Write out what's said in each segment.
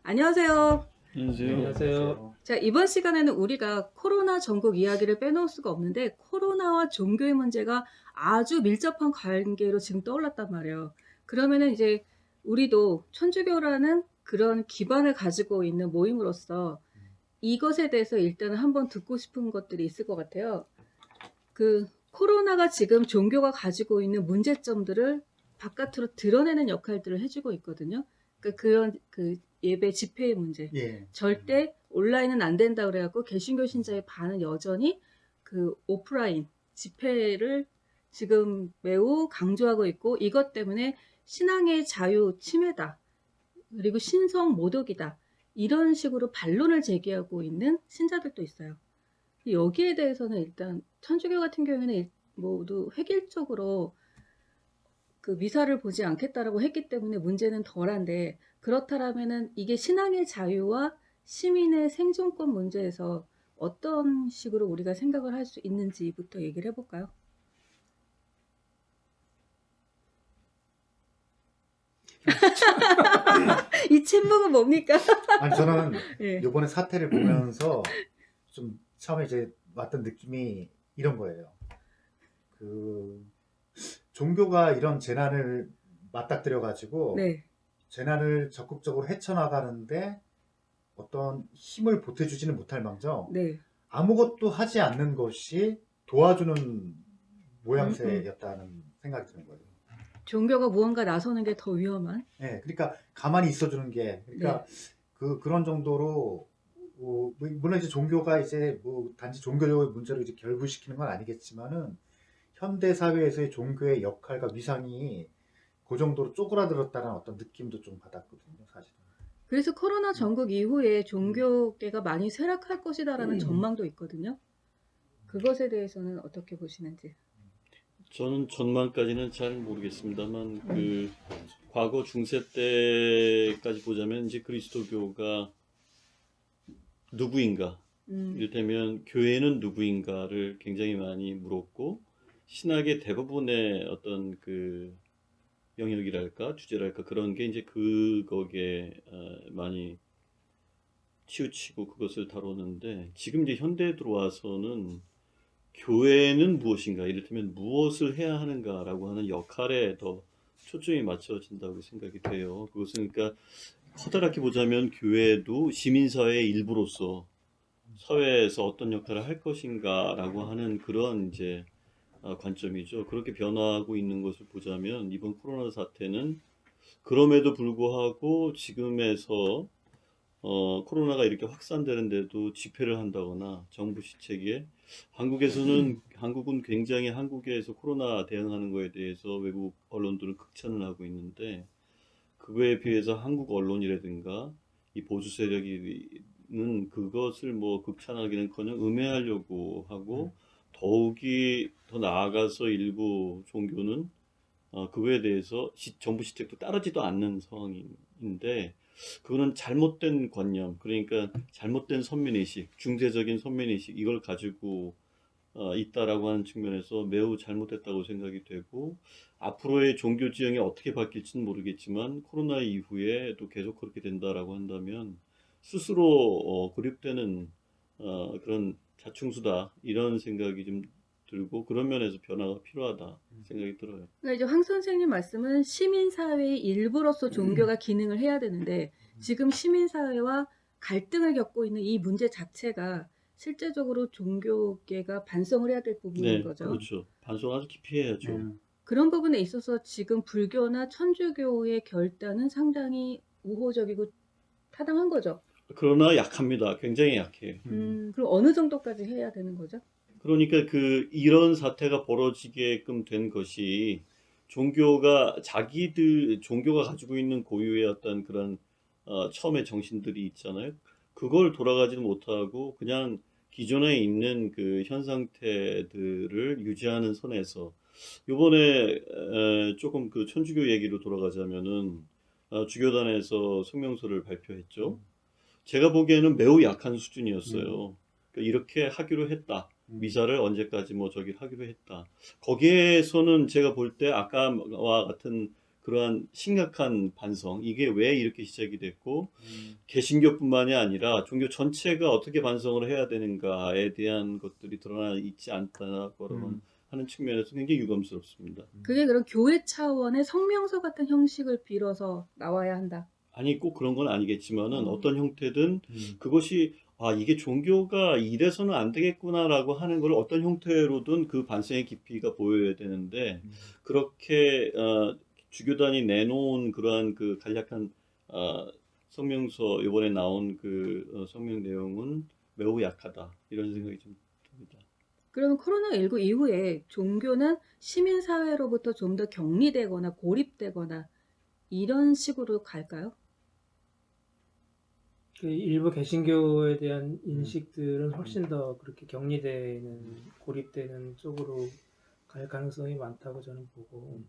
안녕하세요. 안녕하세요. 안녕하세요. 자, 이번 시간에는 우리가 코로나 전국 이야기를 빼놓을 수가 없는데, 코로나와 종교의 문제가 아주 밀접한 관계로 지금 떠올랐단 말이에요. 그러면은 이제 우리도 천주교라는 그런 기반을 가지고 있는 모임으로서 이것에 대해서 일단은 한번 듣고 싶은 것들이 있을 것 같아요. 그 코로나가 지금 종교가 가지고 있는 문제점들을 바깥으로 드러내는 역할들을 해주고 있거든요. 그러니까 그런 그 예배 집회의 문제. 예. 절대 온라인은 안 된다 그래갖고 개신교 신자의 반은 여전히 그 오프라인 집회를 지금 매우 강조하고 있고, 이것 때문에 신앙의 자유 침해다, 그리고 신성 모독이다, 이런 식으로 반론을 제기하고 있는 신자들도 있어요. 여기에 대해서는 일단 천주교 같은 경우에는 모두 획일적으로 그 미사를 보지 않겠다라고 했기 때문에 문제는 덜한데, 그렇다라면은 이게 신앙의 자유와 시민의 생존권 문제에서 어떤 식으로 우리가 생각을 할 수 있는지부터 얘기를 해볼까요? 이 침묵은 뭡니까? 아니 저는 예. 이번에 사태를 보면서 좀 처음에 이제 왔던 느낌이 이런 거예요. 그 종교가 이런 재난을 맞닥뜨려 가지고 네. 재난을 적극적으로 헤쳐나가는데 어떤 힘을 보태주지는 못할 망정 네. 아무것도 하지 않는 것이 도와주는 음. 모양새였다는 생각이 드는 거예요. 종교가 무언가 나서는 게 더 위험한. 예, 그러니까 가만히 있어주는 게, 그러니까 그런 정도로, 물론 이제 종교가 이제 뭐 단지 종교적인 문제로 이제 결부시키는 건 아니겠지만은 현대 사회에서의 종교의 역할과 위상이 그 정도로 쪼그라들었다는 어떤 느낌도 좀 받았거든요, 사실은. 그래서 코로나 전국 이후에 종교계가 많이 쇠락할 것이다라는 전망도 있거든요. 그것에 대해서는 어떻게 보시는지. 저는 전망까지는 잘 모르겠습니다만 그 과거 중세 때까지 보자면 이제 그리스도교가 누구인가, 이를테면 교회는 누구인가를 굉장히 많이 물었고, 신학의 대부분의 어떤 그 영역이랄까 주제랄까 그런 게 이제 그거에 많이 치우치고 그것을 다루는데, 지금 이제 현대에 들어와서는 교회는 무엇인가, 이를테면 무엇을 해야 하는가라고 하는 역할에 더 초점이 맞춰진다고 생각이 돼요. 그것은 그러니까 커다랗게 보자면 교회도 시민사회의 일부로서 사회에서 어떤 역할을 할 것인가라고 하는 그런 이제 관점이죠. 그렇게 변화하고 있는 것을 보자면 이번 코로나 사태는 그럼에도 불구하고 지금에서 코로나가 이렇게 확산되는데도 집회를 한다거나 정부 시책에, 한국은 굉장히 한국에서 코로나 대응하는 거에 대해서 외국 언론들은 극찬을 하고 있는데, 그거에 비해서 한국 언론이라든가 이 보수 세력은 그것을 뭐 극찬하기는커녕 음해하려고 하고, 더욱이 더 나아가서 일부 종교는 그거에 대해서 정부 시책도 따르지도 않는 상황인데, 그거는 잘못된 관념, 그러니까 잘못된 선민의식, 중세적인 선민의식, 이걸 가지고 있다라고 하는 측면에서 매우 잘못됐다고 생각이 되고, 앞으로의 종교 지형이 어떻게 바뀔지는 모르겠지만 코로나 이후에 또 계속 그렇게 된다라고 한다면 스스로 고립되는 그런 자충수다, 이런 생각이 좀 들고, 그런 면에서 변화가 필요하다 생각이 들어요. 그러니까 이제 황 선생님 말씀은 시민사회의 일부로서 종교가 기능을 해야 되는데, 지금 시민사회와 갈등을 겪고 있는 이 문제 자체가 실제적으로 종교계가 반성을 해야 될 부분인 네, 거죠. 그렇죠. 반성 아주 깊이 해야죠. 그런 부분에 있어서 지금 불교나 천주교의 결단은 상당히 우호적이고 타당한 거죠. 그러나 약합니다. 굉장히 약해요. 그럼 어느 정도까지 해야 되는 거죠? 그러니까 이런 사태가 벌어지게끔 된 것이, 종교가 가지고 있는 고유의 어떤 그런 처음의 정신들이 있잖아요. 그걸 돌아가지는 못하고 그냥 기존에 있는 그 현 상태들을 유지하는 선에서, 요번에 조금 그 천주교 얘기로 돌아가자면은 주교단에서 성명서를 발표했죠. 제가 보기에는 매우 약한 수준이었어요. 그러니까 이렇게 하기로 했다. 미사를 언제까지 뭐 저기 하기로 했다. 거기에서는 제가 볼 때 아까와 같은 그러한 심각한 반성, 이게 왜 이렇게 시작이 됐고 개신교뿐만이 아니라 종교 전체가 어떻게 반성을 해야 되는가에 대한 것들이 드러나 있지 않다고 하는 측면에서 굉장히 유감스럽습니다. 그게 그런 교회 차원의 성명서 같은 형식을 빌어서 나와야 한다. 아니 꼭 그런 건 아니겠지만은 어. 어떤 형태든 그것이 이게 종교가 이래서는 안 되겠구나라고 하는 걸 어떤 형태로든 그 반성의 깊이가 보여야 되는데 그렇게 주교단이 내놓은 그러한 그 간략한 성명서 이번에 나온 그 성명 내용은 매우 약하다 이런 생각이 좀 듭니다. 그러면 코로나19 이후에 종교는 시민사회로부터 좀 더 격리되거나 고립되거나 이런 식으로 갈까요? 그 일부 개신교에 대한 인식들은 훨씬 더 그렇게 격리되는, 고립되는 쪽으로 갈 가능성이 많다고 저는 보고,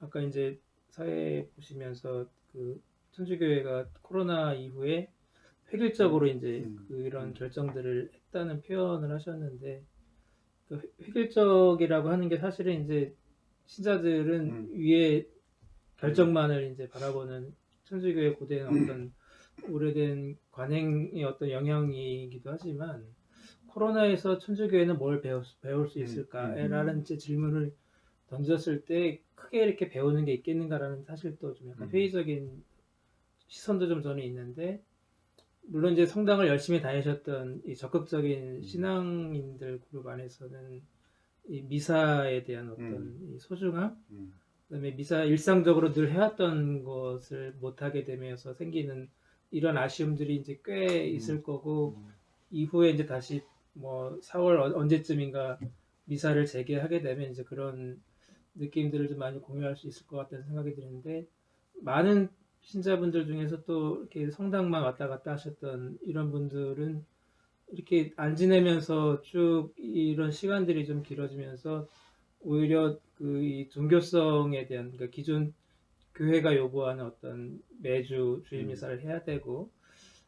아까 이제 사회 보시면서 그 천주교회가 코로나 이후에 획일적으로 이제 그런 결정들을 했다는 표현을 하셨는데, 그 획일적이라고 하는 게 사실은 이제 신자들은 위에 결정만을 이제 바라보는 천주교의 고대의 어떤 오래된 관행의 어떤 영향이기도 하지만 코로나에서 천주교회는 뭘 배울 수 있을까라는 질문을 던졌을 때 크게 이렇게 배우는 게 있겠는가라는 사실도 좀 약간 회의적인 시선도 좀 저는 있는데, 물론 이제 성당을 열심히 다니셨던 이 적극적인 신앙인들 그룹 안에서는 이 미사에 대한 어떤 이 소중함, 그다음에 미사 일상적으로 늘 해왔던 것을 못하게 되면서 생기는 이런 아쉬움들이 이제 꽤 있을 거고, 이후에 이제 다시 뭐 4월 언제쯤인가 미사를 재개하게 되면 이제 그런 느낌들을 좀 많이 공유할 수 있을 것 같다는 생각이 드는데, 많은 신자분들 중에서 또 이렇게 성당만 왔다 갔다 하셨던 이런 분들은 이렇게 안 지내면서 쭉 이런 시간들이 좀 길어지면서 오히려 그 이 종교성에 대한, 그러니까 기존 교회가 요구하는 어떤 매주 주일 미사를 해야 되고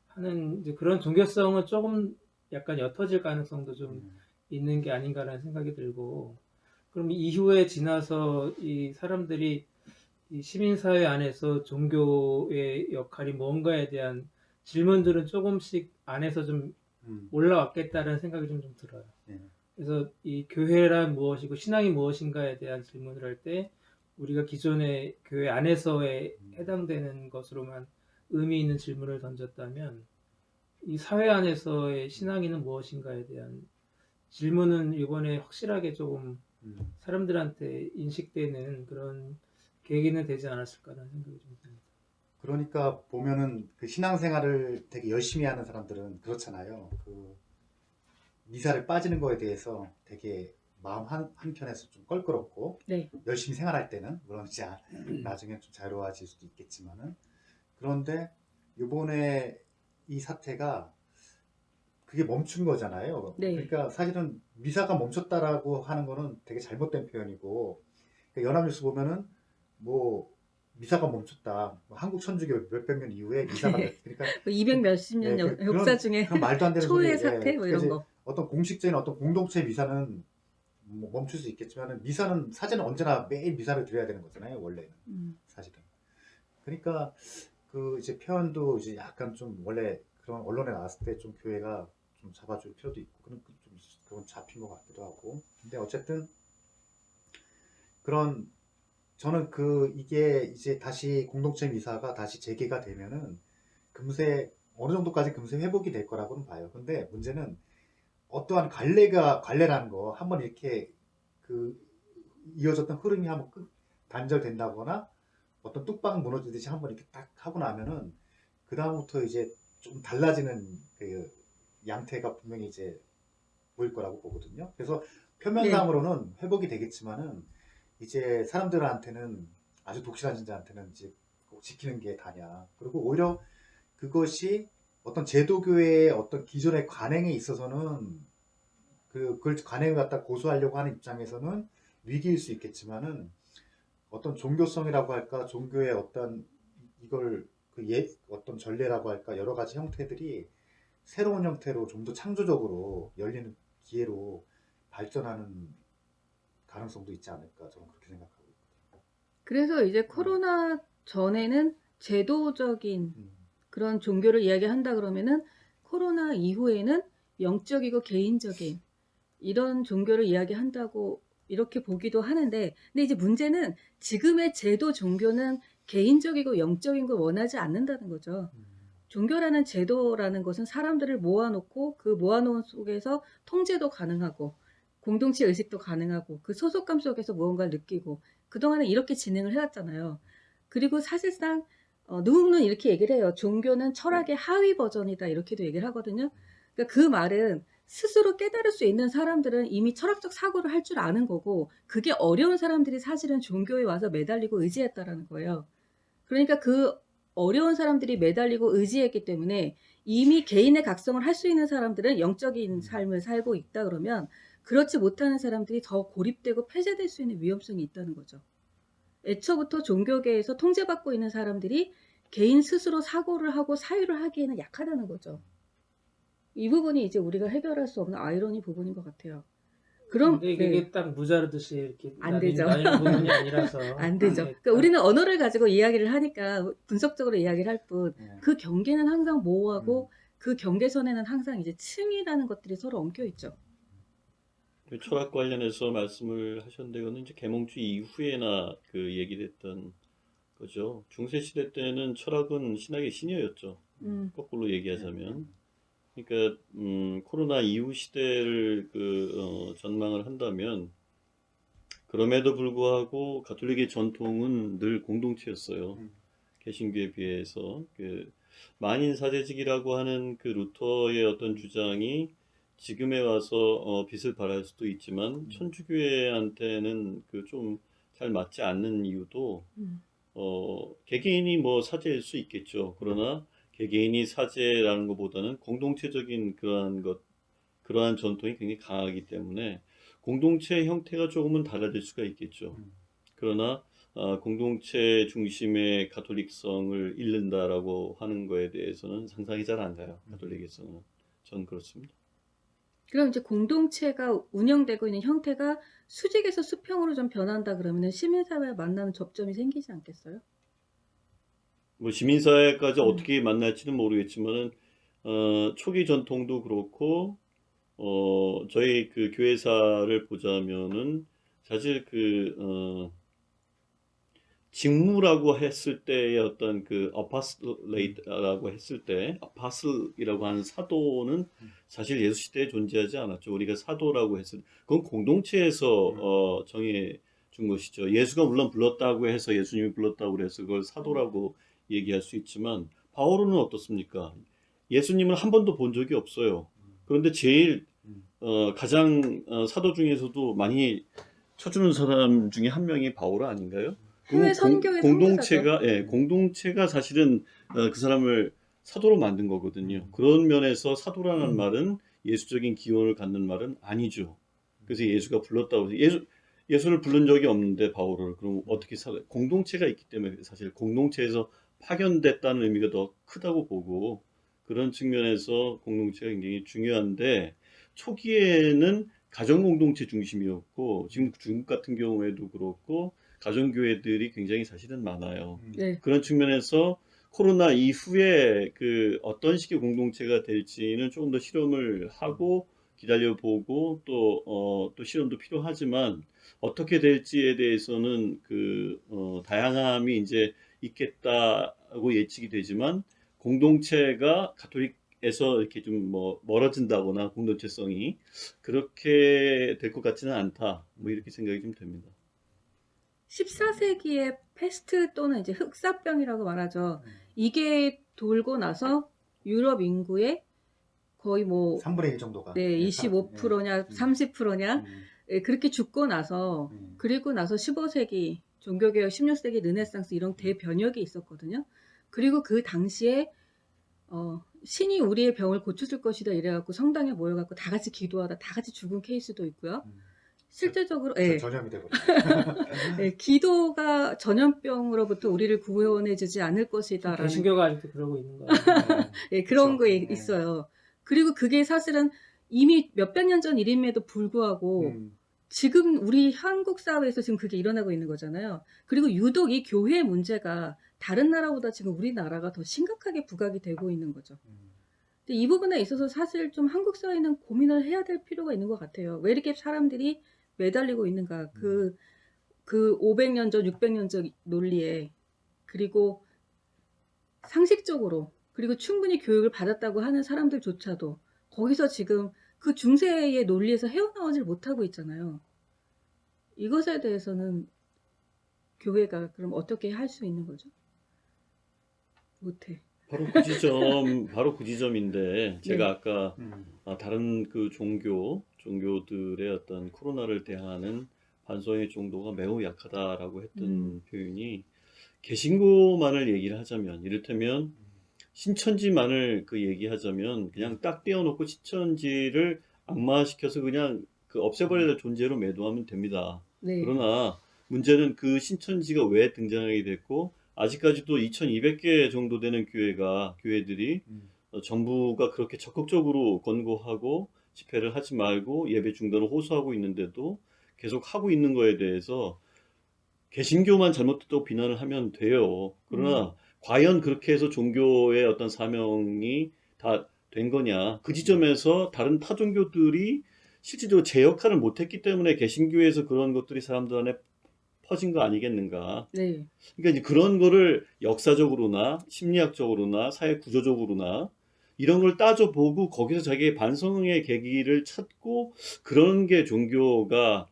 하는 이제 그런 종교성은 조금 약간 옅어질 가능성도 좀 있는 게 아닌가라는 생각이 들고, 그럼 이후에 지나서 이 사람들이 이 시민사회 안에서 종교의 역할이 뭔가에 대한 질문들은 조금씩 안에서 좀 올라왔겠다라는 생각이 좀 들어요. 그래서 이 교회란 무엇이고 신앙이 무엇인가에 대한 질문을 할 때 우리가 기존의 교회 안에서에 해당되는 것으로만 의미 있는 질문을 던졌다면, 이 사회 안에서의 신앙이는 무엇인가에 대한 질문은 이번에 확실하게 조금 사람들한테 인식되는 그런 계기는 되지 않았을까라는 생각이 좀 듭니다. 그러니까 보면은 그 신앙생활을 되게 열심히 하는 사람들은 그렇잖아요. 그 미사를 빠지는 거에 대해서 되게 마음 한편에서 좀 껄끄럽고, 네. 열심히 생활할 때는 물론 이제 나중에 좀 자유로워질 수도 있겠지만은, 그런데 이번에 이 사태가 그게 멈춘 거잖아요. 네. 그러니까 사실은 미사가 멈췄다라고 하는 거는 되게 잘못된 표현이고, 그러니까 연합뉴스 보면은 뭐 미사가 멈췄다, 뭐 한국 천주교 몇백 년 이후에 미사가 그러니까 200 몇십 년 역사 중에 그런 말도 안 되는 초유의 소리, 사태 뭐 이런 그러니까 거. 어떤 공식적인 어떤 공동체 미사는 뭐 멈출 수 있겠지만, 미사는 사제는 언제나 매일 미사를 드려야 되는 거잖아요, 원래는. 사실은. 그러니까 그 이제 표현도 이제 약간 좀 원래 그런 언론에 나왔을 때 좀 교회가 좀 잡아줄 필요도 있고, 그건 잡힌 것 같기도 하고. 근데 어쨌든 그런, 저는 이게 이제 다시 공동체 미사가 다시 재개가 되면은 금세 어느 정도까지 금세 회복이 될 거라고는 봐요. 근데 문제는 어떠한 관례라는 거 한번 이렇게 그 이어졌던 흐름이 한번 단절된다거나 어떤 뚝방 무너지듯이 한번 이렇게 딱 하고 나면은 그 다음부터 이제 좀 달라지는 그 양태가 분명히 이제 보일 거라고 보거든요. 그래서 표면상으로는 회복이 되겠지만은 이제 사람들한테는, 아주 독실한 신자한테는 이제 꼭 지키는 게 다냐. 그리고 오히려 그것이 어떤 제도교회의 어떤 기존의 관행에 있어서는 그걸 관행을 갖다 고수하려고 하는 입장에서는 위기일 수 있겠지만은, 어떤 종교성이라고 할까, 종교의 어떤 이걸 어떤 전례라고 할까, 여러 가지 형태들이 새로운 형태로 좀 더 창조적으로 열리는 기회로 발전하는 가능성도 있지 않을까, 저는 그렇게 생각하고 있거든요. 그래서 이제 코로나 전에는 제도적인 음. 그런 종교를 이야기한다 그러면은 코로나 이후에는 영적이고 개인적인 이런 종교를 이야기한다고 이렇게 보기도 하는데, 근데 이제 문제는 지금의 제도 종교는 개인적이고 영적인 걸 원하지 않는다는 거죠. 종교라는 제도라는 것은 사람들을 모아놓고 그 모아놓은 속에서 통제도 가능하고 공동체 의식도 가능하고 그 소속감 속에서 무언가를 느끼고 그동안은 이렇게 진행을 해왔잖아요. 그리고 사실상 누구는 이렇게 얘기를 해요. 종교는 철학의 하위 버전이다 이렇게도 얘기를 하거든요. 그러니까 그 말은 스스로 깨달을 수 있는 사람들은 이미 철학적 사고를 할 줄 아는 거고 그게 어려운 사람들이 사실은 종교에 와서 매달리고 의지했다라는 거예요. 그러니까 그 어려운 사람들이 매달리고 의지했기 때문에 이미 개인의 각성을 할 수 있는 사람들은 영적인 삶을 살고 있다 그러면 그렇지 못하는 사람들이 더 고립되고 폐쇄될 수 있는 위험성이 있다는 거죠. 애초부터 종교계에서 통제받고 있는 사람들이 개인 스스로 사고를 하고 사유를 하기에는 약하다는 거죠. 이 부분이 이제 우리가 해결할 수 없는 아이러니 부분인 것 같아요. 그럼 근데 이게 딱 무자르듯이 이렇게 안 되죠. 나뉘는 부분이 아니라서 안 되죠. 네, 그러니까 우리는 언어를 가지고 이야기를 하니까 분석적으로 이야기를 할 뿐 네. 그 경계는 항상 모호하고 그 경계선에는 항상 이제 층이라는 것들이 서로 엉켜 있죠. 그 철학 관련해서 말씀을 하셨는데 그거는 이제 계몽주의 이후에나 그 얘기됐던 거죠. 중세 시대 때는 철학은 신학의 신여였죠. 거꾸로 얘기하자면. 그러니까 코로나 이후 시대를 전망을 한다면 그럼에도 불구하고 가톨릭의 전통은 늘 공동체였어요. 개신교에 비해서 그 만인 사제직이라고 하는 그 루터의 어떤 주장이 지금에 와서 빛을 발할 수도 있지만 천주교회한테는 그 좀 잘 맞지 않는 이유도 개개인이 뭐 사제일 수 있겠죠. 그러나 개개인이 사제라는 것보다는 공동체적인 그러한 전통이 굉장히 강하기 때문에 공동체 형태가 조금은 달라질 수가 있겠죠. 그러나 공동체 중심의 가톨릭성을 잃는다라고 하는 거에 대해서는 상상이 잘 안 가요. 가톨릭에서는. 전 그렇습니다. 그럼 이제 공동체가 운영되고 있는 형태가 수직에서 수평으로 좀 변한다 그러면 시민사회와 만나는 접점이 생기지 않겠어요? 뭐 시민사회까지 어떻게 만날지는 모르겠지만은 초기 전통도 그렇고 저희 그 교회사를 보자면은 사실 직무라고 했을 때의 어떤 그 아파슬레이라고 했을 때 아파슬이라고 하는 사도는 사실 예수 시대에 존재하지 않았죠. 우리가 사도라고 했을 때 그건 공동체에서 정해 준 것이죠. 예수가 물론 불렀다고 해서 예수님이 불렀다고 해서 그걸 사도라고 얘기할 수 있지만 바오로는 어떻습니까? 예수님을 한 번도 본 적이 없어요. 그런데 제일 가장 사도 중에서도 많이 쳐주는 사람 중에 한 명이 바오로 아닌가요? 해외 선교의 공동체가 공동체가 사실은 그 사람을 사도로 만든 거거든요. 그런 면에서 사도라는 말은 예수적인 기원을 갖는 말은 아니죠. 그래서 예수가 불렀다고 해서 예수를 부른 적이 없는데 바울을 그럼 어떻게 공동체가 있기 때문에 사실 공동체에서 파견됐다는 의미가 더 크다고 보고 그런 측면에서 공동체가 굉장히 중요한데 초기에는 가정 공동체 중심이었고 지금 중국 같은 경우에도 그렇고 가정교회들이 굉장히 사실은 많아요. 네. 그런 측면에서 코로나 이후에 그 어떤 식의 공동체가 될지는 조금 더 실험을 하고 기다려보고 또 실험도 필요하지만 어떻게 될지에 대해서는 다양함이 이제 있겠다고 예측이 되지만 공동체가 가톨릭에서 이렇게 좀 멀어진다거나 공동체성이 그렇게 될 것 같지는 않다. 뭐 이렇게 생각이 좀 됩니다. 14세기에 패스트 또는 이제 흑사병이라고 말하죠. 이게 돌고 나서 유럽 인구의 거의 뭐 3분의 1 정도가 25%냐 30%냐 그렇게 죽고 나서 그리고 나서 15세기 종교개혁 16세기 르네상스 이런 대변혁이 있었거든요. 그리고 그 당시에 신이 우리의 병을 고쳐줄 것이다 이래갖고 성당에 모여갖고 다 같이 기도하다 다 같이 죽은 케이스도 있고요. 실제적으로 전염이 되고 기도가 전염병으로부터 우리를 구원해주지 않을 것이다라는 개신교가 아직도 그러고 있는 거예요. 그런 거 있어요. 그리고 그게 사실은 이미 몇백 년 전 일임에도 불구하고 지금 우리 한국 사회에서 지금 그게 일어나고 있는 거잖아요. 그리고 유독 이 교회 문제가 다른 나라보다 지금 우리나라가 더 심각하게 부각이 되고 있는 거죠. 근데 이 부분에 있어서 사실 좀 한국 사회는 고민을 해야 될 필요가 있는 것 같아요. 왜 이렇게 사람들이 매달리고 있는가. 그 500년 전, 600년 전 논리에, 그리고 상식적으로, 그리고 충분히 교육을 받았다고 하는 사람들조차도 거기서 지금 그 중세의 논리에서 헤어나오질 못하고 있잖아요. 이것에 대해서는 교회가 그럼 어떻게 할 수 있는 거죠? 못해. 바로 그 지점인데, 제가 네. 아까 다른 그 종교들의 어떤 코로나를 대하는 반성의 정도가 매우 약하다라고 했던 표현이, 개신교만을 얘기를 하자면, 이를테면 신천지만을 그 얘기하자면 그냥 딱 떼어놓고 신천지를 악마시켜서 그냥 그 없애버려야 될 존재로 매도하면 됩니다. 네. 그러나 문제는 그 신천지가 왜 등장하게 됐고, 아직까지도 2200개 정도 되는 교회들이 정부가 그렇게 적극적으로 권고하고 집회를 하지 말고 예배 중단을 호소하고 있는데도 계속 하고 있는 거에 대해서 개신교만 잘못됐다고 비난을 하면 돼요. 그러나 과연 그렇게 해서 종교의 어떤 사명이 다 된 거냐. 그 지점에서 다른 타 종교들이 실질적으로 제 역할을 못했기 때문에 개신교에서 그런 것들이 사람들 안에 퍼진 거 아니겠는가. 네. 그러니까 이제 그런 거를 역사적으로나 심리학적으로나 사회 구조적으로나 이런 걸 따져보고 거기서 자기의 반성의 계기를 찾고, 그런 게 종교가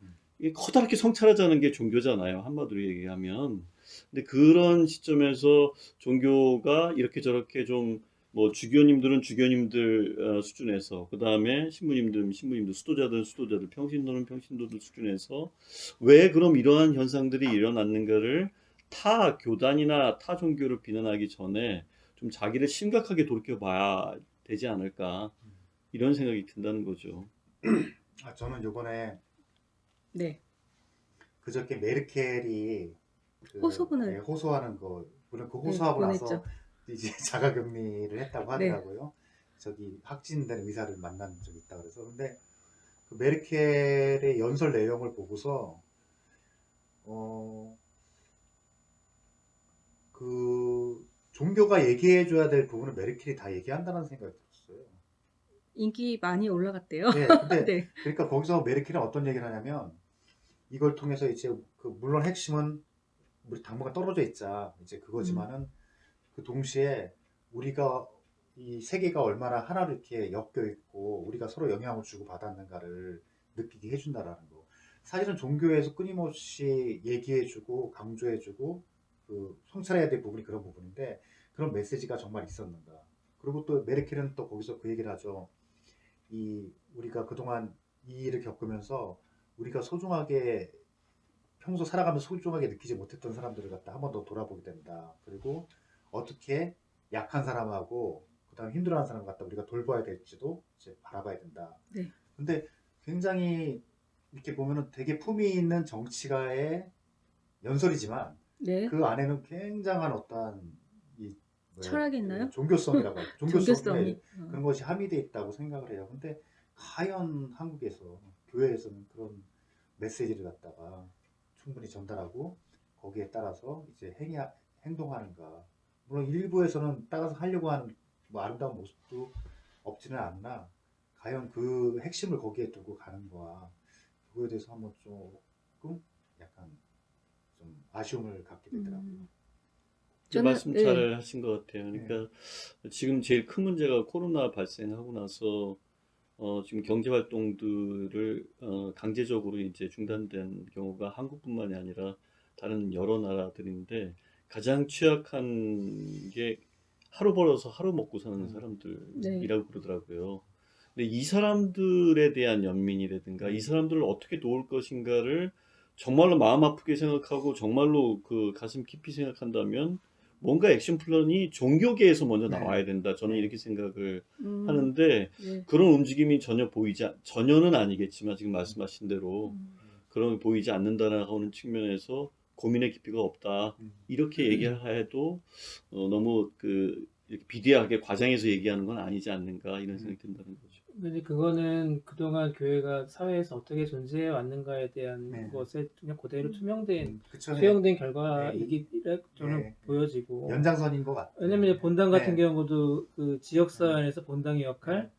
커다랗게 성찰하자는 게 종교잖아요. 한마디로 얘기하면. 근데 그런 시점에서 종교가 이렇게 저렇게 좀 뭐 주교님들은 주교님들 수준에서, 그 다음에 신부님들 수도자들, 평신도들 수준에서 왜 그럼 이러한 현상들이 일어났는가를 타 교단이나 타 종교를 비난하기 전에 좀 자기를 심각하게 돌이켜 봐야 되지 않을까, 이런 생각이 든다는 거죠. 저는 요번에 네. 그저께 메르켈이 호소문을 호소하는 거, 물론 그 네, 호소하고 나서 보냈죠. 이제 자가격리를 했다고 네. 하더라고요. 저기 확진된 의사를 만난 적이 있다 그래서. 근데 그 메르켈의 연설 내용을 보고서 그 종교가 얘기해줘야 될 부분을 메르켈이 다 얘기한다는 생각이 들었어요. 인기 많이 올라갔대요. 네, 근데 네. 그러니까 거기서 메르켈은 어떤 얘기를 하냐면, 이걸 통해서 이제 물론 핵심은 우리 당분간 떨어져 있자, 이제 그거지만은 그 동시에 우리가 이 세계가 얼마나 하나로 이렇게 엮여 있고 우리가 서로 영향을 주고 받았는가를 느끼게 해준다라는 거. 사실은 종교에서 끊임없이 얘기해주고 강조해주고 그 성찰해야 될 부분이 그런 부분인데, 그런 메시지가 정말 있었는가. 그리고 또 메르켈은 또 거기서 그 얘기를 하죠. 우리가 그동안 이 일을 겪으면서 우리가 소중하게, 평소 살아가면서 소중하게 느끼지 못했던 사람들을 갖다 한 번 더 돌아보게 된다. 그리고 어떻게 약한 사람하고 그다음 힘들어하는 사람 갖다 우리가 돌봐야 될지도 이제 바라봐야 된다. 네. 근데 굉장히 이렇게 보면은 되게 품위 있는 정치가의 연설이지만 네. 그 안에는 굉장한 어떠한 철학이 있나요? 종교성이라고 할까? 종교성이. 그런 것이 함유되어 있다고 생각을 해요. 근데 과연 한국에서 교회에서는 그런 메시지를 갖다가 충분히 전달하고 거기에 따라서 이제 행동하는가. 물론 일부에서는 따라서 하려고 하는 뭐 아름다운 모습도 없지는 않나. 과연 그 핵심을 거기에 두고 가는 거야. 그거에 대해서 한번 조금 약간 좀 아쉬움을 갖게 되더라고요. 말씀 네. 잘 하신 것 같아요. 그러니까 지금 제일 큰 문제가 코로나 발생하고 나서 지금 경제 활동들을 강제적으로 이제 중단된 경우가 한국뿐만이 아니라 다른 여러 나라들인데, 가장 취약한 게 하루 벌어서 하루 먹고 사는 사람들이라고 그러더라고요. 근데 이 사람들에 대한 연민이라든가 이 사람들을 어떻게 도울 것인가를 정말로 마음 아프게 생각하고 정말로 그 가슴 깊이 생각한다면 뭔가 액션 플랜이 종교계에서 먼저 나와야 된다. 저는 이렇게 생각을 하는데, 네. 그런 움직임이 전혀는 아니겠지만 지금 말씀하신 대로 그런 게 보이지 않는다는 측면에서 고민의 깊이가 없다. 이렇게 얘기를 해도 너무 이렇게 비대하게 과장해서 얘기하는 건 아니지 않는가, 이런 생각이 든다는 거죠. 근데 그거는 그동안 교회가 사회에서 어떻게 존재해 왔는가에 대한 네. 것에 그냥 그대로 투명된 그쵸. 네. 투영된 결과이기 저는 네. 보여지고. 연장선인 것 같아요. 왜냐면 본당 같은 네. 경우도 그 지역사회 안에서 본당의 역할,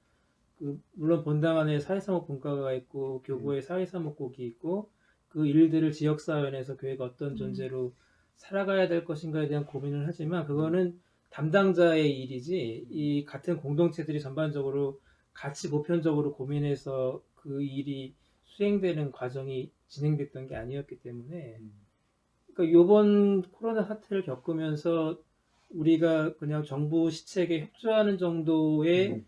그 물론 본당 안에 사회사목 분과가 있고 교구의 사회사목국이 있고 그 일들을 지역사회 안에서 교회가 어떤 존재로 살아가야 될 것인가에 대한 고민을 하지만 그거는 담당자의 일이지 이 같은 공동체들이 전반적으로 같이 보편적으로 고민해서 그 일이 수행되는 과정이 진행됐던 게 아니었기 때문에 그러니까 이번 코로나 사태를 겪으면서 우리가 그냥 정부 시책에 협조하는 정도에만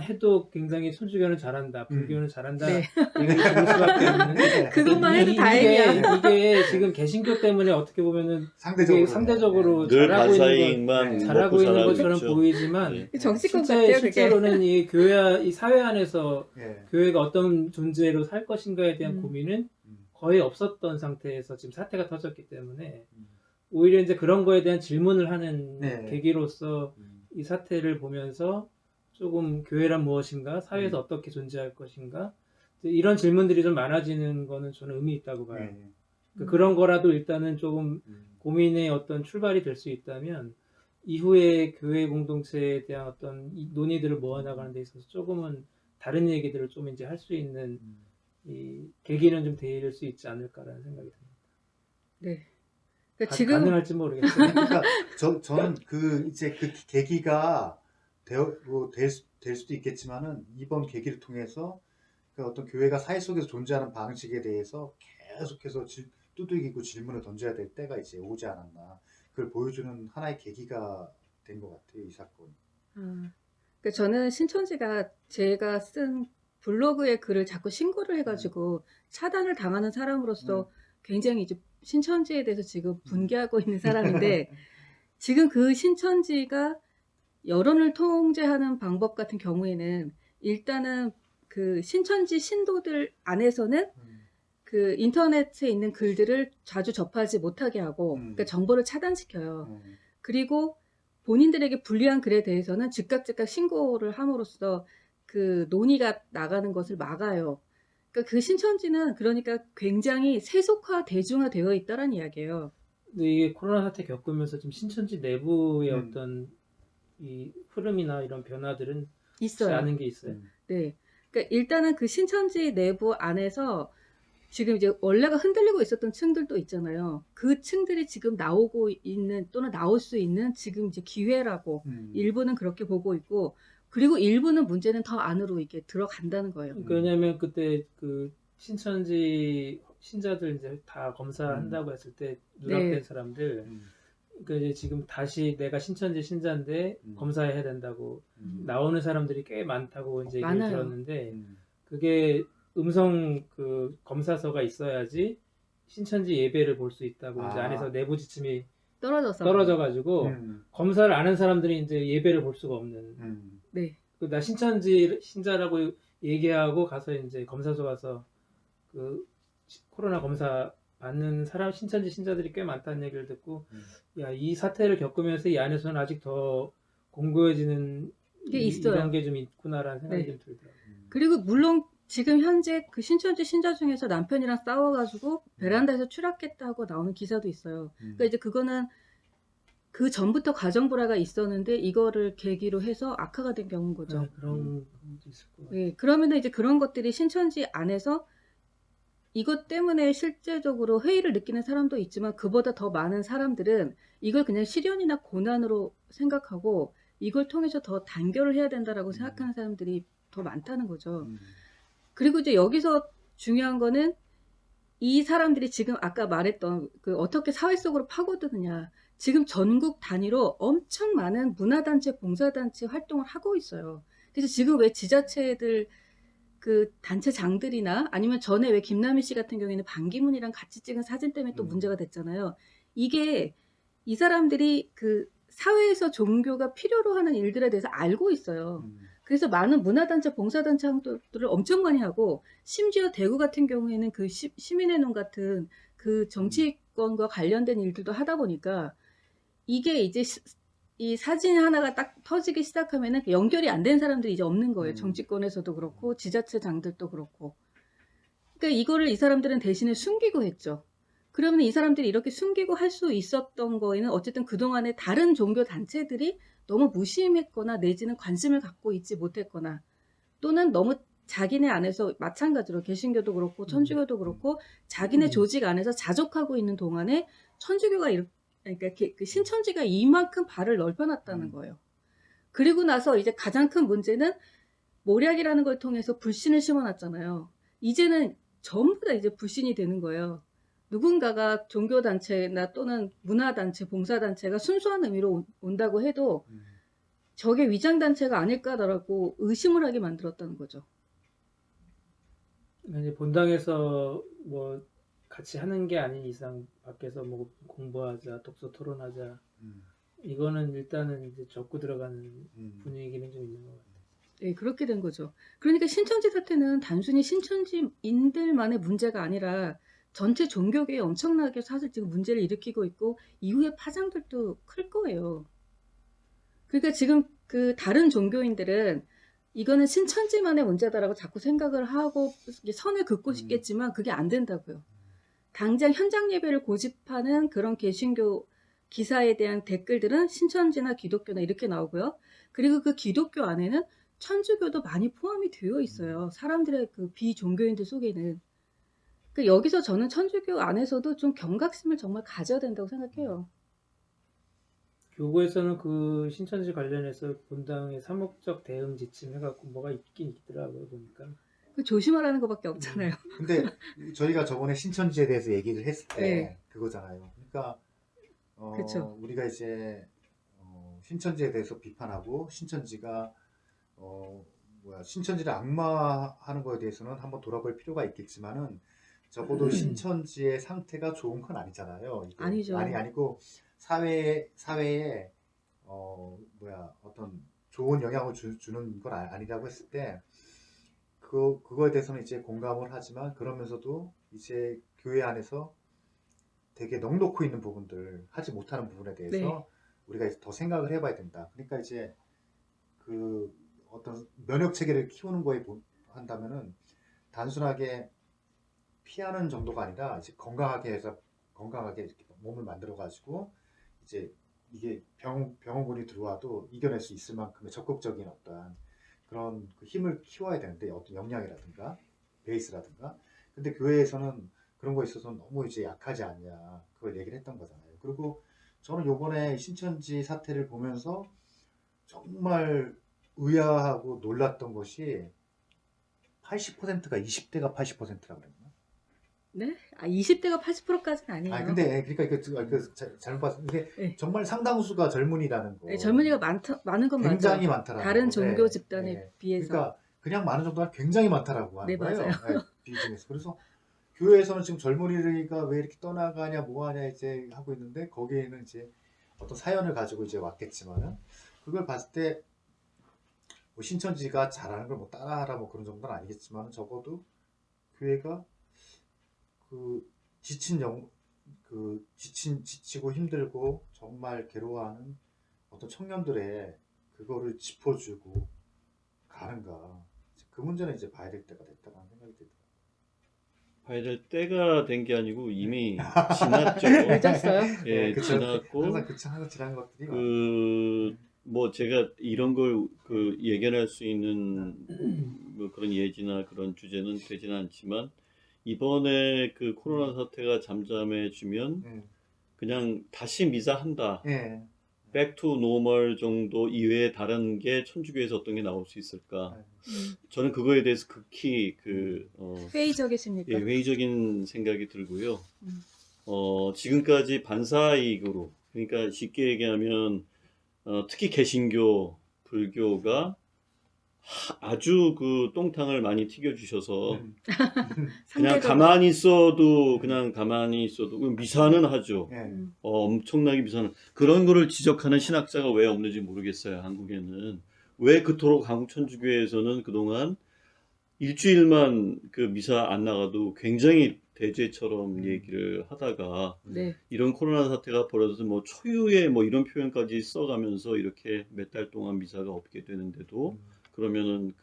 해도 굉장히 천주교는 잘한다, 불교는 잘한다 네. 얘기를 들을 수밖에 없는. 그것만 해도 이게 다행이야. 지금 개신교 때문에 어떻게 보면은 상대적으로. 이게 상대적으로 늘 잘하고 있는 반사이익만 네. 잘하고 먹고 있는 살아가고 것처럼 있죠. 보이지만 네. 정치권 같아요, 그게. 실제로는 이 교회, 이 사회 안에서 예. 교회가 어떤 존재로 살 것인가에 대한 고민은 음. 거의 없었던 상태에서 지금 사태가 터졌기 때문에 오히려 이제 그런 거에 대한 질문을 하는 네. 계기로서 이 사태를 보면서 조금 교회란 무엇인가, 사회에서 어떻게 존재할 것인가, 이제 이런 질문들이 좀 많아지는 거는 저는 의미 있다고 봐요. 예. 그러니까 그런 거라도 일단은 조금 고민의 어떤 출발이 될 수 있다면 이후에 교회 공동체에 대한 어떤 이 논의들을 모아나가는 데 있어서 조금은 다른 얘기들을 좀 이제 할 수 있는 이 계기는 좀 될 수 있지 않을까라는 생각이 듭니다. 네. 그러니까 지금 가능할지 모르겠어요. 그러니까 저는 이제 그 계기가 될 수도 있겠지만은 이번 계기를 통해서 그 어떤 교회가 사회 속에서 존재하는 방식에 대해서 계속해서 두들기고 질문을 던져야 될 때가 이제 오지 않았나. 그걸 보여주는 하나의 계기가 된 것 같아요, 이 사건이. 그러니까 저는 신천지가 제가 쓴 블로그에 글을 자꾸 신고를 해가지고 차단을 당하는 사람으로서 굉장히 이제 신천지에 대해서 지금 분개하고 있는 사람인데 지금 그 신천지가 여론을 통제하는 방법 같은 경우에는 일단은 그 신천지 신도들 안에서는 그 인터넷에 있는 글들을 자주 접하지 못하게 하고 그러니까 정보를 차단시켜요. 그리고 본인들에게 불리한 글에 대해서는 즉각 신고를 함으로써 그 논의가 나가는 것을 막아요. 그러니까 그 신천지는 그러니까 굉장히 세속화 대중화되어 있다는 이야기예요. 근데 이게 코로나 사태 겪으면서 좀 신천지 내부의 어떤 이 흐름이나 이런 변화들은 있어요. 아는 게 있어요. 네. 그러니까 일단은 그 신천지 내부 안에서 지금 이제 원래가 흔들리고 있었던 층들도 있잖아요. 그 층들이 지금 나오고 있는 또는 나올 수 있는 지금 이제 기회라고 일부는 그렇게 보고 있고 그리고 일부는 문제는 더 안으로 이렇게 들어간다는 거예요. 그러니까 왜냐하면 그때 그 신천지 신자들 이제 다 검사한다고 했을 때 누락된 네. 사람들 그러니까 이제 지금 다시 내가 신천지 신자인데 검사해야 된다고 나오는 사람들이 꽤 많다고 이제 얘기를 많아요. 들었는데 그게 음성 그 검사서가 있어야지 신천지 예배를 볼 수 있다고 이제 안에서 내부 지침이 떨어져가지고 검사를 아는 사람들이 이제 예배를 볼 수가 없는. 네. 나 신천지 신자라고 얘기하고 가서 이제 검사소 가서 그 코로나 검사 받는 사람 신천지 신자들이 꽤 많다는 얘기를 듣고 야, 이 사태를 겪으면서 이 안에서는 아직 더 공고해지는 게 있어요. 이런 게 좀 있구나라는 생각이 네. 좀 들더라고요. 그리고 물론 지금 현재 그 신천지 신자 중에서 남편이랑 싸워가지고 베란다에서 추락했다고 나오는 기사도 있어요. 그러니까 이제 그거는 그 전부터 가정 불화가 있었는데 이거를 계기로 해서 악화가 된 경우인 거죠. 네, 그런 것도 있을 것 같아요. 네, 그러면은 이제 그런 것들이 신천지 안에서 이것 때문에 실제적으로 회의를 느끼는 사람도 있지만 그보다 더 많은 사람들은 이걸 그냥 시련이나 고난으로 생각하고 이걸 통해서 더 단결을 해야 된다라고 생각하는 사람들이 더 많다는 거죠. 그리고 이제 여기서 중요한 거는 이 사람들이 지금 아까 말했던 그 어떻게 사회 속으로 파고드느냐. 지금 전국 단위로 엄청 많은 문화단체, 봉사단체 활동을 하고 있어요. 그래서 지금 왜 지자체들 그 단체장들이나 아니면 전에 왜 김남희 씨 같은 경우에는 반기문이랑 같이 찍은 사진 때문에 또 문제가 됐잖아요. 이게 이 사람들이 그 사회에서 종교가 필요로 하는 일들에 대해서 알고 있어요. 그래서 많은 문화단체, 봉사단체 활동들을 엄청 많이 하고 심지어 대구 같은 경우에는 그 시민의 눈 같은 그 정치권과 관련된 일들도 하다 보니까 이게 이제 이 사진 하나가 딱 터지기 시작하면은 연결이 안 된 사람들이 이제 없는 거예요. 정치권에서도 그렇고 지자체장들도 그렇고. 그러니까 이거를 이 사람들은 대신에 숨기고 했죠. 그러면 이 사람들이 이렇게 숨기고 할 수 있었던 거에는 어쨌든 그동안에 다른 종교 단체들이 너무 무심했거나 내지는 관심을 갖고 있지 못했거나 또는 너무 자기네 안에서 마찬가지로 개신교도 그렇고 천주교도 그렇고 자기네 조직 안에서 자족하고 있는 동안에 천주교가 그러니까 그 신천지가 이만큼 발을 넓혀놨다는 거예요. 그리고 나서 이제 가장 큰 문제는 모략이라는 걸 통해서 불신을 심어놨잖아요. 이제는 전부 다 이제 불신이 되는 거예요. 누군가가 종교단체나 또는 문화단체, 봉사단체가 순수한 의미로 온다고 해도 저게 위장단체가 아닐까라고 의심을 하게 만들었다는 거죠. 이제 본당에서 뭐 같이 하는 게 아닌 이상 밖에서 뭐 공부하자, 독서 토론하자, 이거는 일단은 이제 적고 들어가는 분위기는 좀 있는 것 같아요. 네, 그렇게 된 거죠. 그러니까 신천지 사태는 단순히 신천지인들만의 문제가 아니라 전체 종교계에 엄청나게 사실 지금 문제를 일으키고 있고 이후의 파장들도 클 거예요. 그러니까 지금 그 다른 종교인들은 이거는 신천지만의 문제다라고 자꾸 생각을 하고 선을 긋고 싶겠지만 그게 안 된다고요. 당장 현장 예배를 고집하는 그런 개신교 기사에 대한 댓글들은 신천지나 기독교나 이렇게 나오고요. 그리고 그 기독교 안에는 천주교도 많이 포함이 되어 있어요. 사람들의 그 비종교인들 속에는. 그 여기서 저는 천주교 안에서도 좀 경각심을 정말 가져야 된다고 생각해요. 교구에서는 그 신천지 관련해서 본당의 사목적 대응 지침 해갖고 뭐가 있긴 있더라고요, 보니까. 그 조심하라는 것밖에 없잖아요. 근데 저희가 저번에 신천지에 대해서 얘기를 했을 때 네. 그거잖아요. 그러니까 그쵸. 우리가 이제 신천지에 대해서 비판하고 신천지가 신천지를 악마하는 거에 대해서는 한번 돌아볼 필요가 있겠지만은 적어도 신천지의 상태가 좋은 건 아니잖아요. 이게. 아니죠. 아니고 사회에 어떤 좋은 영향을 주는 건 아니라고 했을 때 그거에 대해서는 이제 공감을 하지만 그러면서도 이제 교회 안에서 되게 넉넉히 있는 부분들 하지 못하는 부분에 대해서 네. 우리가 이제 더 생각을 해봐야 된다. 그러니까 이제 그 어떤 면역 체계를 키우는 거에 한다면은 단순하게 피하는 정도가 아니라 이제 건강하게 이렇게 몸을 만들어 가지고 이제 이게 병원군이 들어와도 이겨낼 수 있을 만큼의 적극적인 어떤 그런 그 힘을 키워야 되는데 어떤 역량이라든가 베이스라든가. 근데 교회에서는 그런 거에 있어서 너무 이제 약하지 않냐 그걸 얘기를 했던 거잖아요. 그리고 저는 요번에 신천지 사태를 보면서 정말 의아하고 놀랐던 것이 80%가 20대가 80%라고 그랬나? 네? 20대가 80%까지는 아니에요. 근데 그러니까 잘못 봤어요. 근데 네. 정말 상당수가 젊은이라는 거. 네, 젊은이가 많은 건 굉장히 맞아요. 많더라고요. 다른 종교 네, 집단에 네. 비해서. 그러니까 그냥 많은 정도가 굉장히 많다라고 하는 네, 거예요. 맞아요. 네, 비중에서. 그래서 교회에서는 지금 젊은이가 왜 이렇게 떠나가냐, 뭐하냐 이제 하고 있는데 거기에는 이제 어떤 사연을 가지고 이제 왔겠지만은 그걸 봤을 때 뭐 신천지가 잘하는 걸 뭐 따라하라 뭐 그런 정도는 아니겠지만 적어도 교회가 그 지치고 힘들고 정말 괴로워하는 어떤 청년들의 그거를 짚어주고 가는가. 그 문제는 이제 봐야 될 때가 됐다는 생각이 들더라고요. 봐야 될 때가 된 게 아니고 이미 지났죠. 늦었어요? 예, 그쵸. 지났고 항상 지난 것들이 많아요. 뭐 제가 이런 걸 예견할 수 있는 뭐 그런 예지나 그런 주제는 되지는 않지만 이번에 그 코로나 사태가 잠잠해지면 그냥 다시 미사한다. 예. back to normal 정도 이외에 다른 게 천주교에서 어떤 게 나올 수 있을까? 저는 그거에 대해서 극히 회의적이십니까? 예, 회의적인 생각이 들고요. 지금까지 반사이익으로, 그러니까 쉽게 얘기하면 특히 개신교, 불교가 아주 그 똥탕을 많이 튀겨주셔서 그냥 가만히 있어도 미사는 하죠. 예. 엄청나게 미사는 그런 거를 지적하는 신학자가 왜 없는지 모르겠어요. 한국에는 왜 그토록 한국 천주교에서는 그동안 일주일만 그 미사 안 나가도 굉장히 대죄처럼 음. 얘기를 하다가 네. 이런 코로나 사태가 벌어져서 뭐 초유의 뭐 이런 표현까지 써가면서 이렇게 몇 달 동안 미사가 없게 되는데도 그러면은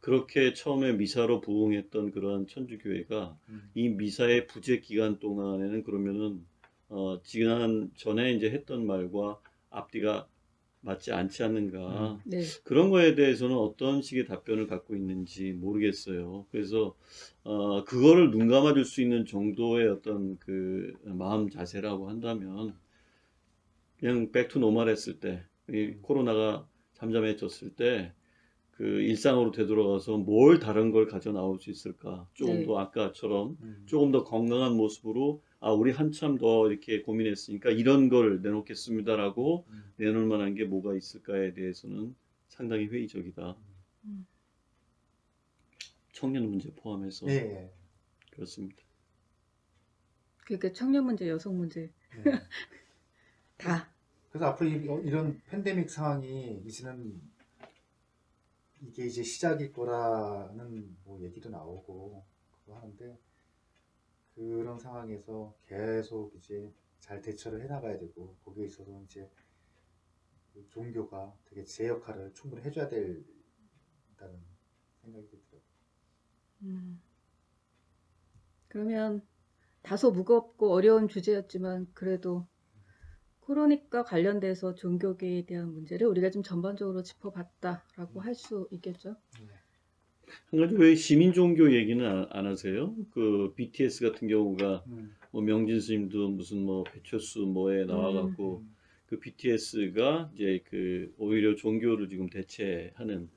그렇게 처음에 미사로 부흥했던 그런 천주교회가 이 미사의 부재 기간 동안에는 그러면은 지난 전에 이제 했던 말과 앞뒤가 맞지 않지 않는가. 네. 그런 거에 대해서는 어떤 식의 답변을 갖고 있는지 모르겠어요. 그래서 그거를 눈 감아줄 수 있는 정도의 어떤 그 마음 자세라고 한다면 그냥 백투 노멀 했을 때, 이 코로나가 잠잠해졌을 때 그 일상으로 되돌아가서 뭘 다른 걸 가져 나올 수 있을까? 조금 네. 더 아까처럼 조금 더 건강한 모습으로 우리 한참 더 이렇게 고민했으니까 이런 걸 내놓겠습니다라고 내놓을 만한 게 뭐가 있을까에 대해서는 상당히 회의적이다. 음. 청년 문제 포함해서 예, 예. 그렇습니다. 그러니까 청년 문제, 여성 문제 예. 다. 그래서 앞으로 이런 팬데믹 상황이 이게 이제 시작일 거라는 뭐 얘기도 나오고 그거 하는데 그런 상황에서 계속 이제 잘 대처를 해나가야 되고 거기에 있어서 이제 그 종교가 되게 제 역할을 충분히 해줘야 된다는 생각이 들더라고요. 그러면 다소 무겁고 어려운 주제였지만 그래도 코로나과 관련돼서 종교계에 대한 문제를 우리가 좀 전반적으로 짚어봤다라고 할 수 있겠죠. 한 가지 왜 시민 종교 얘기는 안 하세요? 그 BTS 같은 경우가 뭐 명진 스님도 무슨 뭐 배철수 뭐에 나와갖고 그 BTS가 이제 그 오히려 종교를 지금 대체하는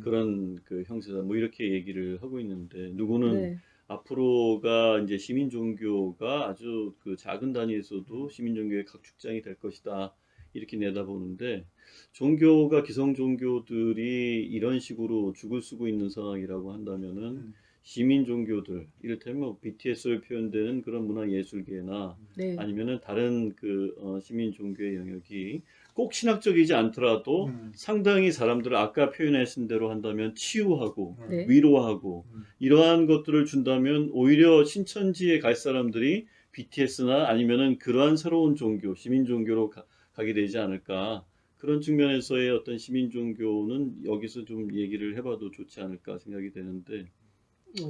그런 그 형세다 뭐 이렇게 얘기를 하고 있는데 누구는 네. 앞으로가 이제 시민 종교가 아주 그 작은 단위에서도 시민 종교의 각축장이 될 것이다 이렇게 내다보는데 종교가 기성 종교들이 이런 식으로 죽을 쓰고 있는 상황이라고 한다면은 시민 종교들 이를테면 뭐 BTS로 표현되는 그런 문화 예술계나 네. 아니면은 다른 그 시민 종교의 영역이 꼭 신학적이지 않더라도 상당히 사람들을 아까 표현하신 대로 한다면 치유하고 네. 위로하고 이러한 것들을 준다면 오히려 신천지에 갈 사람들이 BTS나 아니면은 그러한 새로운 종교, 시민 종교로 가게 되지 않을까. 그런 측면에서의 어떤 시민 종교는 여기서 좀 얘기를 해봐도 좋지 않을까 생각이 되는데.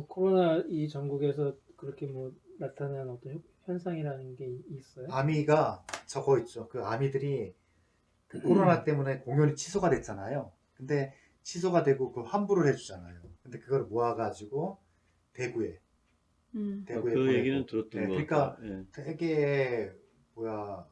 코로나 이 전국에서 그렇게 뭐 나타난 어떤 현상이라는 게 있어요? 아미가 저거 있죠. 그 아미들이 그 코로나 때문에 공연이 취소가 됐잖아요. 근데 취소가 되고 그 환불을 해주잖아요. 근데 그걸 모아가지고 대구에 그 보내고. 얘기는 들었던 것 그러니까 같아요. 예. 되게 뭐야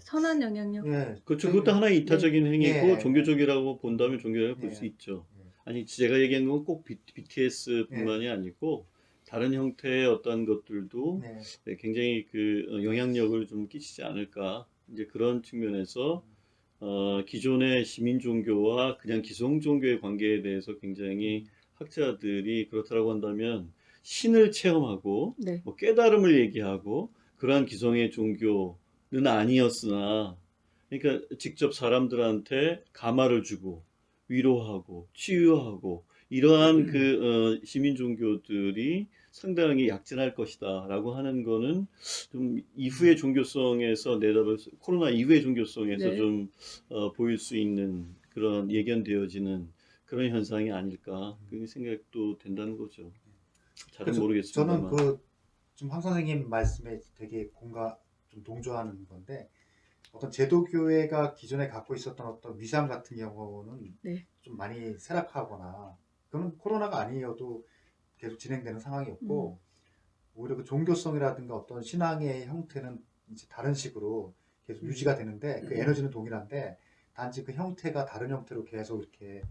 선한 영향력. 예, 그렇죠. 되게- 그것도 하나의 이타적인 행위고 예, 종교적이라고 본다면 종교라고 볼 예, 수 있죠. 예. 아니 제가 얘기한 건 꼭 BTS뿐만이 아니고 다른 형태의 어떤 것들도 네. 네, 굉장히 그 영향력을 좀 끼치지 않을까. 이제 그런 측면에서 기존의 시민 종교와 그냥 기성 종교의 관계에 대해서 굉장히 학자들이 그렇다고 한다면 신을 체험하고 네. 뭐 깨달음을 얘기하고 그러한 기성의 종교는 아니었으나 그러니까 직접 사람들한테 감화를 주고 위로하고 치유하고 이러한 그 시민 종교들이 상당히 약진할 것이다라고 하는 거는 좀 이후의 종교성에서 내다볼 코로나 이후의 종교성에서 네. 좀 보일 수 있는 그런 예견되어지는 그런 현상이 아닐까 그 생각도 된다는 거죠. 잘은 그래서 모르겠습니다만. 저는 그 좀 황 선생님 말씀에 되게 좀 동조하는 건데 어떤 제도교회가 기존에 갖고 있었던 어떤 위상 같은 경우는 네. 좀 많이 쇠락하거나 그건 코로나가 아니어도 계속 진행되는 상황이었고 오히려 그 종교성이라든가 어떤 신앙의 형태는 이제 다른 식으로 계속 유지가 되는데 그 에너지는 동일한데 단지 그 형태가 다른 형태로 계속 이렇게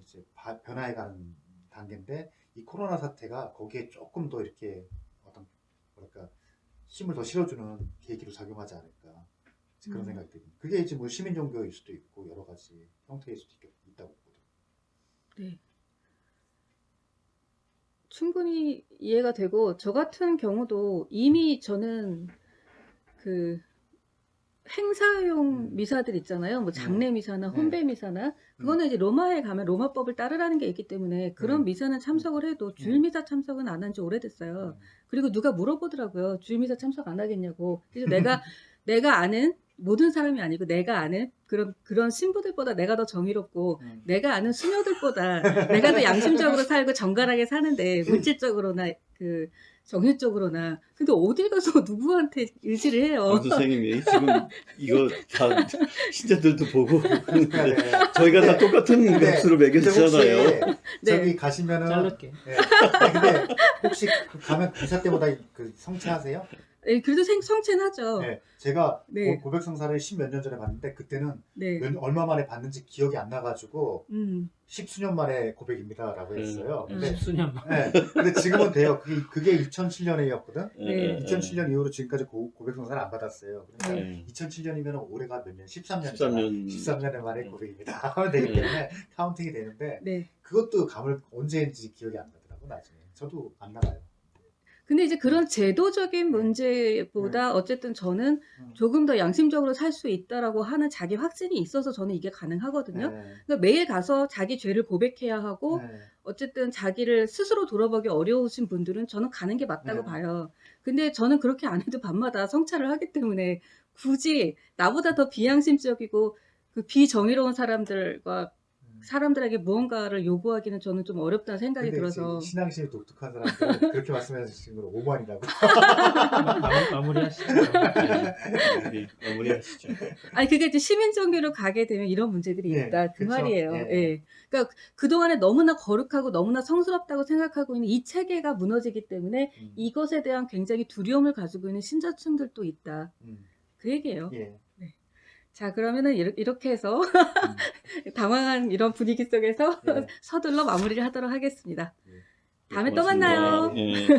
이제 변화해가는 단계인데 이 코로나 사태가 거기에 조금 더 이렇게 어떤 뭐랄까 힘을 더 실어주는 계기로 작용하지 않을까 그런 생각이 듭니다. 그게 이제 뭐 시민 종교일 수도 있고 여러 가지 형태일 수도 있다고 보거든요. 네. 충분히 이해가 되고 저 같은 경우도 이미 저는 그 행사용 미사들 있잖아요. 뭐 장례 미사나 혼배 미사나 그거는 이제 로마에 가면 로마법을 따르라는 게 있기 때문에 그런 미사는 참석을 해도 주일 미사 참석은 안 한 지 오래됐어요. 그리고 누가 물어보더라고요. 주일 미사 참석 안 하겠냐고. 그래서 내가 아는 모든 사람이 아니고 내가 아는 그런 신부들보다 내가 더 정의롭고 내가 아는 수녀들보다 내가 더 양심적으로 살고 정갈하게 사는데 물질적으로나 그 정신적으로나 근데 어딜 가서 누구한테 의지를 해요. 강 선생님이 지금 이거 다 신자들도 보고 그러니까, 네. 저희가 다 똑같은 근데- 값으로 근데 매겨주잖아요. 혹시 네. 저기 가시면은 잘랐게. 네. 아니, 근데 혹시 가면 미사 때마다 그 성취하세요? 네, 그래도 성체는 하죠. 네. 제가 네. 고백 성사를 10몇 년 전에 봤는데 그때는 네. 얼마 만에 봤는지 기억이 안 나가지고 10수년 만에 고백입니다라고 네. 했어요. 근데 수년 네. 근데 지금은 돼요. 그게 2007년이었거든. 네. 2007년 이후로 지금까지 고백 성사를 안 받았어요. 그러니까 네. 2007년이면 올해가 몇 년? 13년. 13년. 13년에 만에 고백입니다. 하면 되기 때문에 카운팅이 되는데 네. 그것도 감을 언제 했는지 기억이 안 나더라고 나중에. 저도 안 나가요. 근데 이제 그런 제도적인 문제보다 어쨌든 저는 조금 더 양심적으로 살 수 있다라고 하는 자기 확신이 있어서 저는 이게 가능하거든요. 네. 그러니까 매일 가서 자기 죄를 고백해야 하고 네. 어쨌든 자기를 스스로 돌아보기 어려우신 분들은 저는 가는 게 맞다고 네. 봐요. 근데 저는 그렇게 안 해도 밤마다 성찰을 하기 때문에 굳이 나보다 더 비양심적이고 그 비정의로운 사람들에게 무언가를 요구하기는 저는 좀 어렵다는 생각이 근데 들어서 이제 신앙심이 독특한 사람들은 그렇게 말씀하시는 걸 오만이라고. 마무리하시죠. 네, 마무리하시죠. 아니 그게 이제 시민정의로 가게 되면 이런 문제들이 예, 있다 그 그쵸. 말이에요. 예. 예. 그러니까 그동안에 너무나 거룩하고 너무나 성스럽다고 생각하고 있는 이 체계가 무너지기 때문에 이것에 대한 굉장히 두려움을 가지고 있는 신자층들도 있다. 그 얘기예요. 예. 자 그러면은 이렇게 해서 당황한 이런 분위기 속에서 예. 서둘러 마무리를 하도록 하겠습니다. 예. 다음에 또 만나요. 고맙습니다. 예.